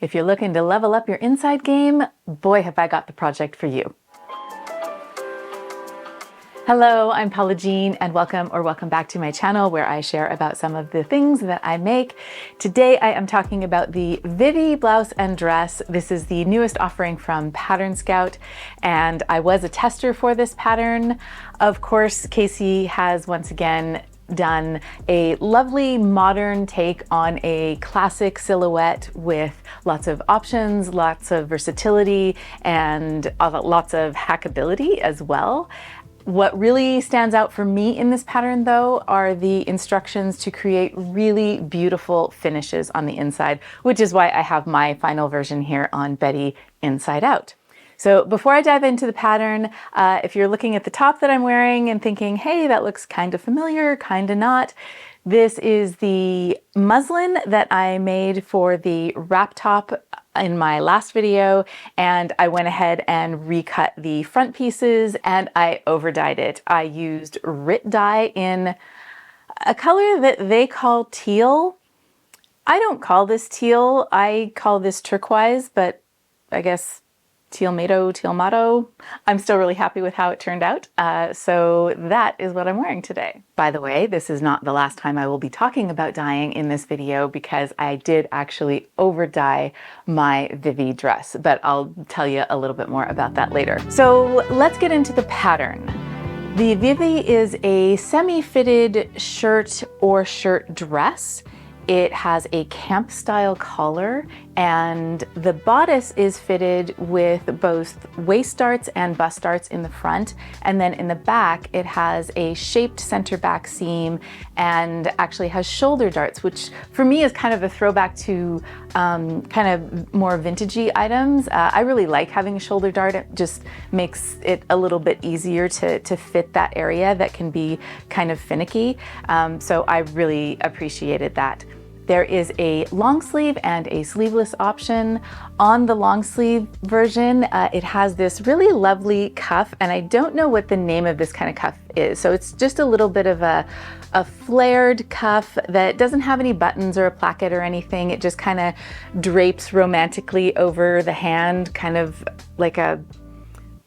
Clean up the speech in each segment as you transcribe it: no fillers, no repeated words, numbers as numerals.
If you're looking to level up your inside game, boy have I got the project for you. Hello, I'm Paula Jean and welcome back to my channel where I share about some of the things that I make. Today I am talking about the Vivi blouse and dress. This is the newest offering from Pattern Scout and I was a tester for this pattern. Of course, Casey has once again done a lovely modern take on a classic silhouette with lots of options, lots of versatility, and lots of hackability as well. What really stands out for me in this pattern though are the instructions to create really beautiful finishes on the inside, which is why I have my final version here on Betty Inside Out. So before I dive into the pattern, if you're looking at the top that I'm wearing and thinking, hey, that looks kind of familiar, kind of not, this is the muslin that I made for the wrap top in my last video, and I went ahead and recut the front pieces and I overdyed it. I used RIT dye in a color that they call teal. I don't call this teal, I call this turquoise, but I guess teal mato. I'm still really happy with how it turned out. So that is what I'm wearing today. By the way, this is not the last time I will be talking about dyeing in this video because I did actually over dye my Vivi dress, but I'll tell you a little bit more about that later. So let's get into the pattern. The Vivi is a semi-fitted shirt or shirt dress. It has a camp style collar and the bodice is fitted with both waist darts and bust darts in the front, and then in the back it has a shaped center back seam and actually has shoulder darts, which for me is kind of a throwback to kind of more vintagey items. I really like having a shoulder dart. It just makes it a little bit easier to fit that area that can be kind of finicky. So I really appreciated that. There is a long sleeve and a sleeveless option. On the long sleeve version, it has this really lovely cuff, and I don't know what the name of this kind of cuff is. So it's just a little bit of a flared cuff that doesn't have any buttons or a placket or anything. It just kind of drapes romantically over the hand, kind of like a,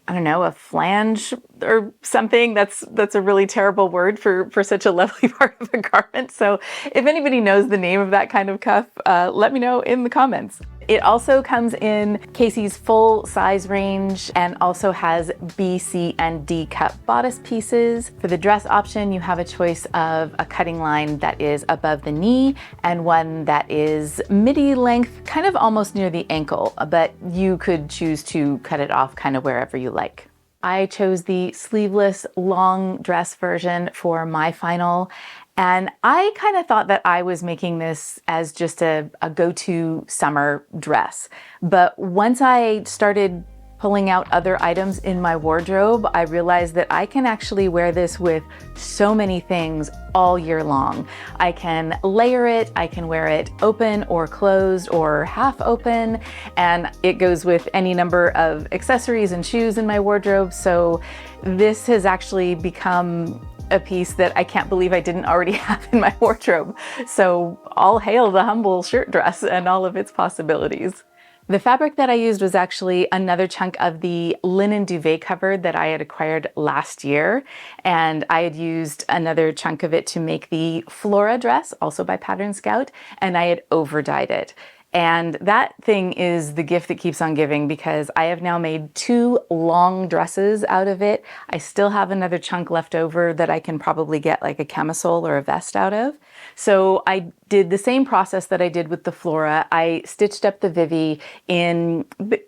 I don't know, a flange or something. That's a really terrible word for such a lovely part of a garment. So if anybody knows the name of that kind of cuff, let me know in the comments. It also comes in Casey's full size range and also has B, C, and D cut bodice pieces. For the dress option, you have a choice of a cutting line that is above the knee and one that is midi length, kind of almost near the ankle, but you could choose to cut it off kind of wherever you like. I chose the sleeveless long dress version for my final, and I kind of thought that I was making this as just a go-to summer dress. But once I started pulling out other items in my wardrobe, I realized that I can actually wear this with so many things all year long. I can layer it, I can wear it open or closed or half open, and it goes with any number of accessories and shoes in my wardrobe. So this has actually become a piece that I can't believe I didn't already have in my wardrobe. So all hail the humble shirt dress and all of its possibilities. The fabric that I used was actually another chunk of the linen duvet cover that I had acquired last year, and I had used another chunk of it to make the Flora dress, also by Pattern Scout, and I had over dyed it. And that thing is the gift that keeps on giving because I have now made 2 long dresses out of it. I still have another chunk left over that I can probably get like a camisole or a vest out of. So I did the same process that I did with the Flora. I stitched up the Vivi in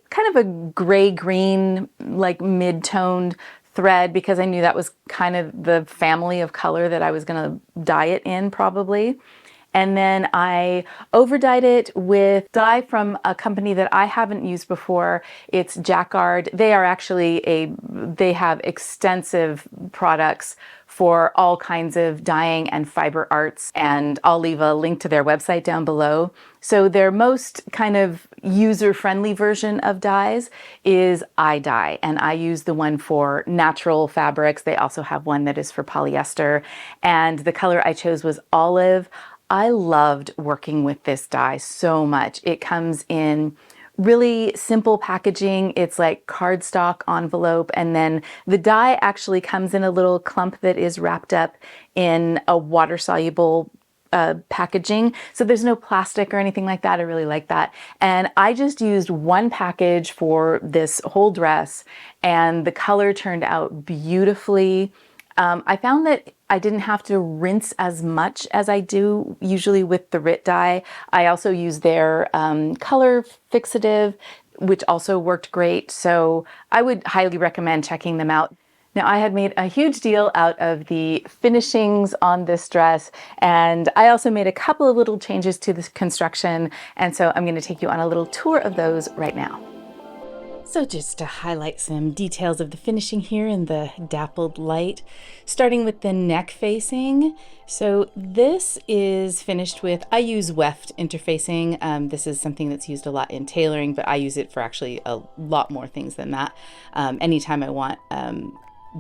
kind of a gray-green, like mid-toned thread because I knew that was kind of the family of color that I was gonna dye it in probably. And then I overdyed it with dye from a company that I haven't used before. It's Jacquard. They are actually they have extensive products for all kinds of dyeing and fiber arts, and I'll leave a link to their website down below. So their most kind of user-friendly version of dyes is iDye, and I use the one for natural fabrics. They also have one that is for polyester, and the color I chose was olive. I loved working with this die so much. It comes in really simple packaging. It's like cardstock envelope, and then the die actually comes in a little clump that is wrapped up in a water-soluble packaging. So there's no plastic or anything like that. I really like that. And I just used one package for this whole dress, and the color turned out beautifully. I found that I didn't have to rinse as much as I do usually with the RIT dye. I also use their color fixative, which also worked great. So I would highly recommend checking them out. Now, I had made a huge deal out of the finishings on this dress, and I also made a couple of little changes to this construction, and so I'm going to take you on a little tour of those right now. So just to highlight some details of the finishing here in the dappled light, starting with the neck facing. So this is finished with, I use weft interfacing. This is something that's used a lot in tailoring, but I use it for actually a lot more things than that. Anytime I want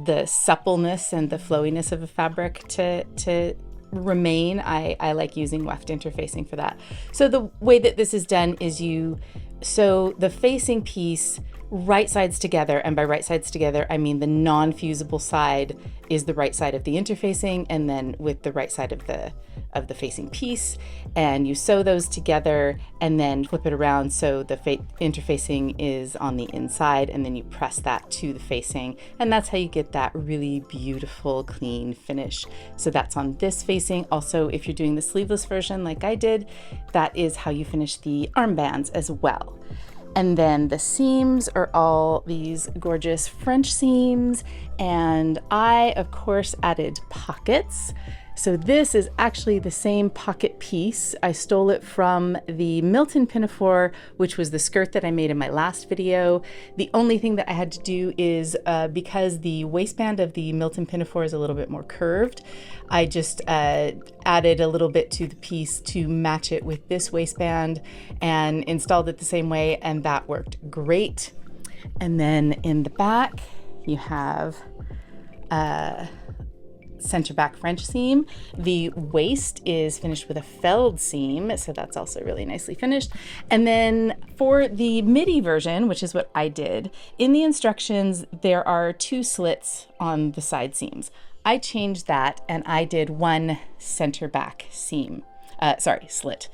the suppleness and the flowiness of a fabric to remain, I like using weft interfacing for that. So the way that this is done is you sew the facing piece right sides together, and by right sides together I mean the non-fusible side is the right side of the interfacing, and then with the right side of the facing piece, and you sew those together and then flip it around so the interfacing is on the inside, and then you press that to the facing, and that's how you get that really beautiful clean finish. So that's on this facing. Also, if you're doing the sleeveless version like I did, that is how you finish the armbands as well. And then the seams are all these gorgeous French seams, and I of course added pockets. So this is actually the same pocket piece. I stole it from the Milton pinafore, which was the skirt that I made in my last video. The only thing that I had to do is, because the waistband of the Milton pinafore is a little bit more curved, I just added a little bit to the piece to match it with this waistband and installed it the same way, and that worked great. And then in the back, you have center back French seam. The waist is finished with a felled seam, so that's also really nicely finished. And then for the midi version, which is what I did, in the instructions there are 2 slits on the side seams. I changed that and I did 1 center back seam, slit.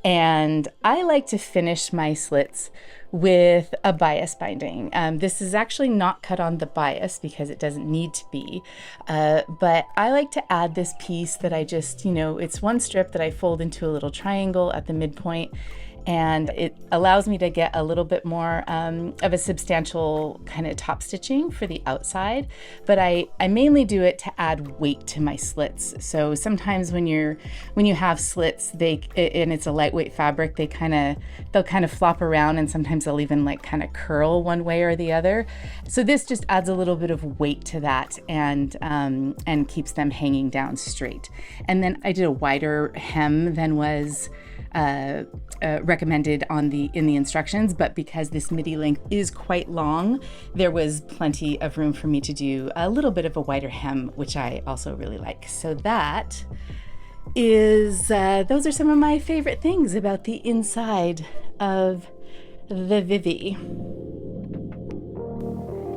And I like to finish my slits with a bias binding. This is actually not cut on the bias because it doesn't need to be, but I like to add this piece that I just, it's 1 strip that I fold into a little triangle at the midpoint, and it allows me to get a little bit more of a substantial kind of top stitching for the outside, but I mainly do it to add weight to my slits. So sometimes when you have slits, and it's a lightweight fabric, they'll kind of flop around, and sometimes they'll even like kind of curl one way or the other. So this just adds a little bit of weight to that, and keeps them hanging down straight. And then I did a wider hem than was recommended in the instructions, but because this midi length is quite long, there was plenty of room for me to do a little bit of a wider hem, which I also really like. So that is, those are some of my favorite things about the inside of the Vivi.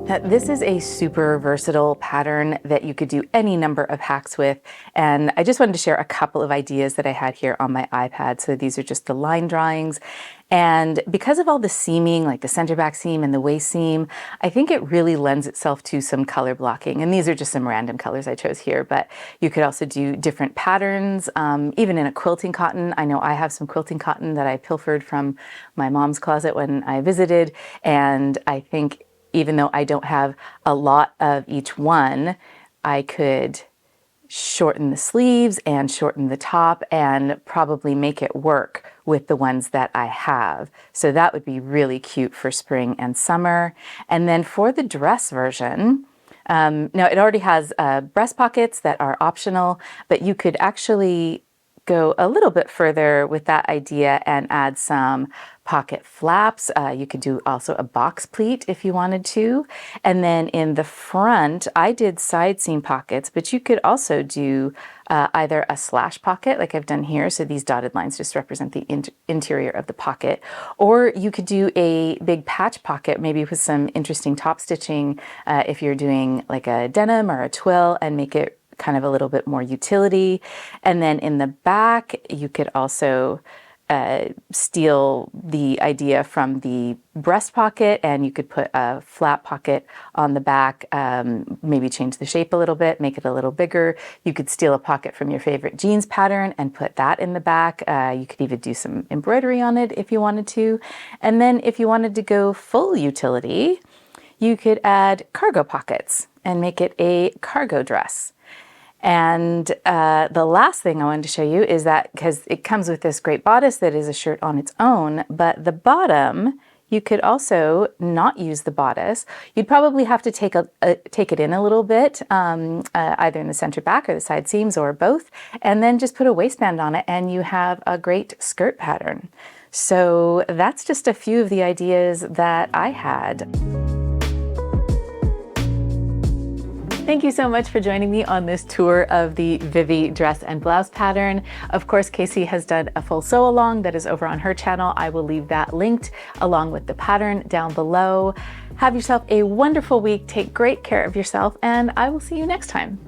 Now, this is a super versatile pattern that you could do any number of hacks with, and I just wanted to share a couple of ideas that I had here on my iPad. So these are just the line drawings, and because of all the seaming, like the center back seam and the waist seam, I think it really lends itself to some color blocking. And these are just some random colors I chose here, but you could also do different patterns, even in a quilting cotton. I know I have some quilting cotton that I pilfered from my mom's closet when I visited, and I think even though I don't have a lot of each one, I could shorten the sleeves and shorten the top and probably make it work with the ones that I have. So that would be really cute for spring and summer. And then for the dress version, now it already has breast pockets that are optional, but you could actually go a little bit further with that idea and add some pocket flaps. You could do also a box pleat if you wanted to. And then in the front, I did side seam pockets, but you could also do either a slash pocket like I've done here. So these dotted lines just represent the interior of the pocket. Or you could do a big patch pocket, maybe with some interesting top stitching if you're doing like a denim or a twill, and make it kind of a little bit more utility. And then in the back, you could also steal the idea from the breast pocket, and you could put a flap pocket on the back, maybe change the shape a little bit, make it a little bigger. You could steal a pocket from your favorite jeans pattern and put that in the back. You could even do some embroidery on it if you wanted to. And then if you wanted to go full utility, you could add cargo pockets and make it a cargo dress. And the last thing I wanted to show you is that, because it comes with this great bodice that is a shirt on its own, but the bottom, you could also not use the bodice. You'd probably have to take it in a little bit, either in the center back or the side seams or both, and then just put a waistband on it and you have a great skirt pattern. So that's just a few of the ideas that I had. Thank you so much for joining me on this tour of the Vivi dress and blouse pattern. Of course, Casey has done a full sew along that is over on her channel. I will leave that linked along with the pattern down below. Have yourself a wonderful week. Take great care of yourself, and I will see you next time.